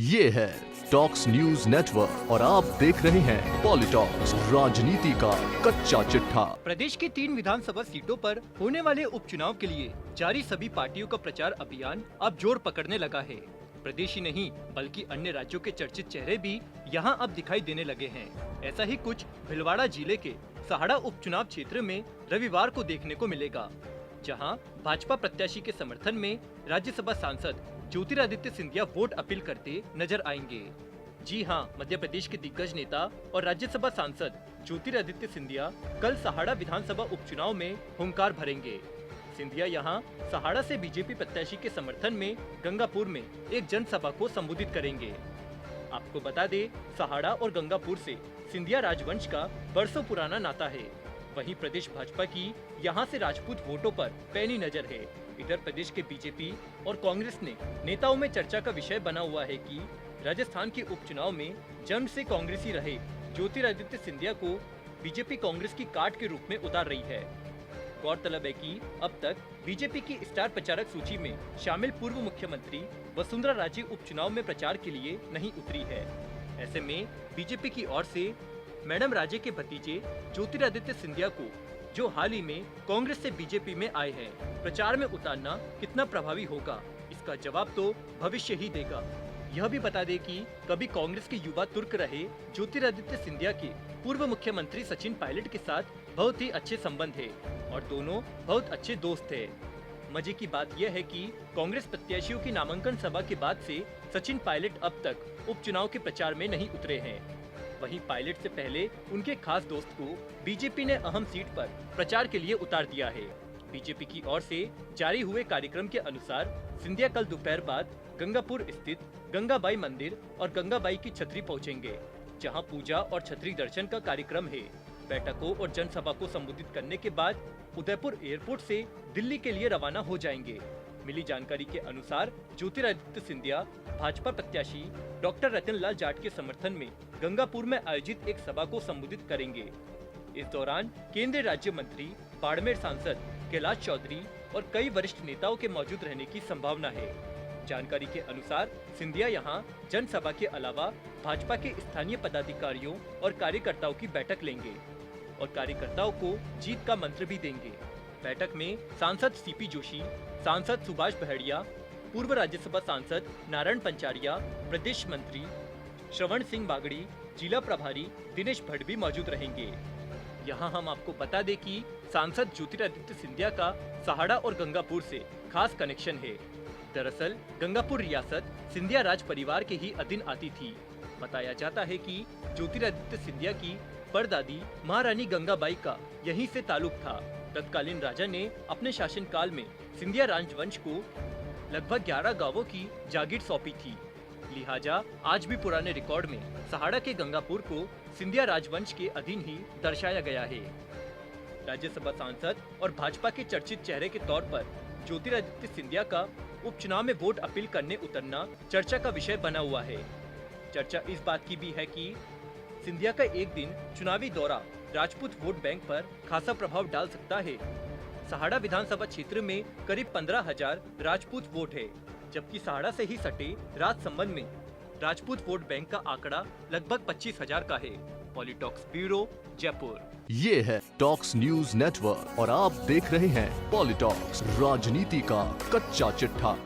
ये है talks news network और आप देख रहे हैं पॉलिटॉक्स, राजनीति का कच्चा चिट्ठा। प्रदेश की 3 विधानसभा सीटों पर होने वाले उपचुनाव के लिए जारी सभी पार्टियों का प्रचार अभियान अब जोर पकड़ने लगा है। प्रदेश ही नहीं बल्कि अन्य राज्यों के चर्चित चेहरे भी यहां अब दिखाई देने लगे हैं। ऐसा ही कुछ भीलवाड़ा जिले के सहाड़ा उपचुनाव क्षेत्र में रविवार को देखने को मिलेगा, जहां भाजपा प्रत्याशी के समर्थन में राज्यसभा सांसद ज्योतिरादित्य सिंधिया वोट अपील करते नजर आएंगे। जी हां, मध्य प्रदेश के दिग्गज नेता और राज्यसभा सांसद ज्योतिरादित्य सिंधिया कल सहाड़ा विधानसभा उपचुनाव में हुंकार भरेंगे। सिंधिया यहां सहाड़ा से बीजेपी प्रत्याशी के समर्थन में गंगापुर में एक जनसभा को संबोधित करेंगे। आपको बता दें, सहाड़ा और गंगापुर से सिंधिया राजवंश का बरसों पुराना नाता है। वहीं प्रदेश भाजपा की यहां से राजपूत वोटों पर पैनी नजर है। इधर प्रदेश के बीजेपी और कांग्रेस ने नेताओं में चर्चा का विषय बना हुआ है कि राजस्थान के उपचुनाव में जन्म से कांग्रेसी रहे ज्योतिरादित्य सिंधिया को बीजेपी कांग्रेस की काट के रूप में उतार रही है। गौरतलब है कि अब तक बीजेपी की स्टार प्रचारक सूची में शामिल पूर्व मुख्यमंत्री वसुंधरा राजे उपचुनाव में प्रचार के लिए नहीं उतरी है। ऐसे में बीजेपी की ओर से मैडम राजे के भतीजे ज्योतिरादित्य सिंधिया को, जो हाल ही में कांग्रेस से बीजेपी में आए हैं, प्रचार में उतारना कितना प्रभावी होगा, इसका जवाब तो भविष्य ही देगा। यह भी बता दें कि कभी कांग्रेस के युवा तुर्क रहे ज्योतिरादित्य सिंधिया के पूर्व मुख्यमंत्री सचिन पायलट के साथ बहुत ही अच्छे संबंध है और दोनों बहुत अच्छे दोस्त थे। मजे की बात यह है कि कांग्रेस प्रत्याशियों की नामांकन सभा के बाद से सचिन पायलट अब तक उपचुनाव के प्रचार में नहीं उतरे हैं। वहीं पायलट से पहले उनके खास दोस्त को बीजेपी ने अहम सीट पर प्रचार के लिए उतार दिया है। बीजेपी की ओर से जारी हुए कार्यक्रम के अनुसार सिंधिया कल दोपहर बाद गंगापुर स्थित गंगाबाई मंदिर और गंगाबाई की छतरी पहुंचेंगे, जहां पूजा और छतरी दर्शन का कार्यक्रम है। बैठकों और जनसभा को संबोधित करने के बाद उदयपुर एयरपोर्ट से दिल्ली के लिए रवाना हो जाएंगे। मिली जानकारी के अनुसार ज्योतिरादित्य सिंधिया भाजपा प्रत्याशी डॉक्टर रतनलाल जाट के समर्थन में गंगापुर में आयोजित एक सभा को संबोधित करेंगे। इस दौरान केंद्रीय राज्य मंत्री, बाड़मेर सांसद कैलाश चौधरी और कई वरिष्ठ नेताओं के मौजूद रहने की संभावना है। जानकारी के अनुसार सिंधिया यहां जनसभा के अलावा भाजपा के स्थानीय पदाधिकारियों और कार्यकर्ताओं की बैठक लेंगे और कार्यकर्ताओं को जीत का मंत्र भी देंगे। बैठक में सांसद सीपी जोशी, सांसद सुभाष बहड़िया, पूर्व राज्यसभा सांसद नारायण पंचारिया, प्रदेश मंत्री श्रवण सिंह बागड़ी, जिला प्रभारी दिनेश भट्ट भी मौजूद रहेंगे। यहाँ हम आपको बता दें कि सांसद ज्योतिरादित्य सिंधिया का सहाड़ा और गंगापुर से खास कनेक्शन है। दरअसल गंगापुर रियासत सिंधिया राज परिवार के ही अधीन आती थी। बताया जाता है कि ज्योतिरादित्य सिंधिया की परदादी महारानी गंगाबाई का यहीं से ताल्लुक था। तत्कालीन राजा ने अपने शासनकाल में सिंधिया राजवंश को लगभग 11 गांवों की जागीर सौंपी थी। लिहाजा आज भी पुराने रिकॉर्ड में सहाड़ा के गंगापुर को सिंधिया राजवंश के अधीन ही दर्शाया गया है। राज्यसभा सांसद और भाजपा के चर्चित चेहरे के तौर पर ज्योतिरादित्य सिंधिया का उपचुनाव में वोट अपील करने उतरना चर्चा का विषय बना हुआ है। चर्चा इस बात की भी है कि सिंधिया का एक दिन चुनावी दौरा राजपूत वोट बैंक पर खासा प्रभाव डाल सकता है। सहाड़ा विधानसभा क्षेत्र में करीब 15,000 राजपूत वोट है, जबकि सहाड़ा से ही सटे राजसमंद में राजपूत वोट बैंक का आंकड़ा लगभग 25,000 का है। पॉलिटॉक्स ब्यूरो, जयपुर। ये है टॉक्स न्यूज नेटवर्क और आप देख रहे हैं पॉलिटॉक्स, राजनीति का कच्चा चिट्ठा।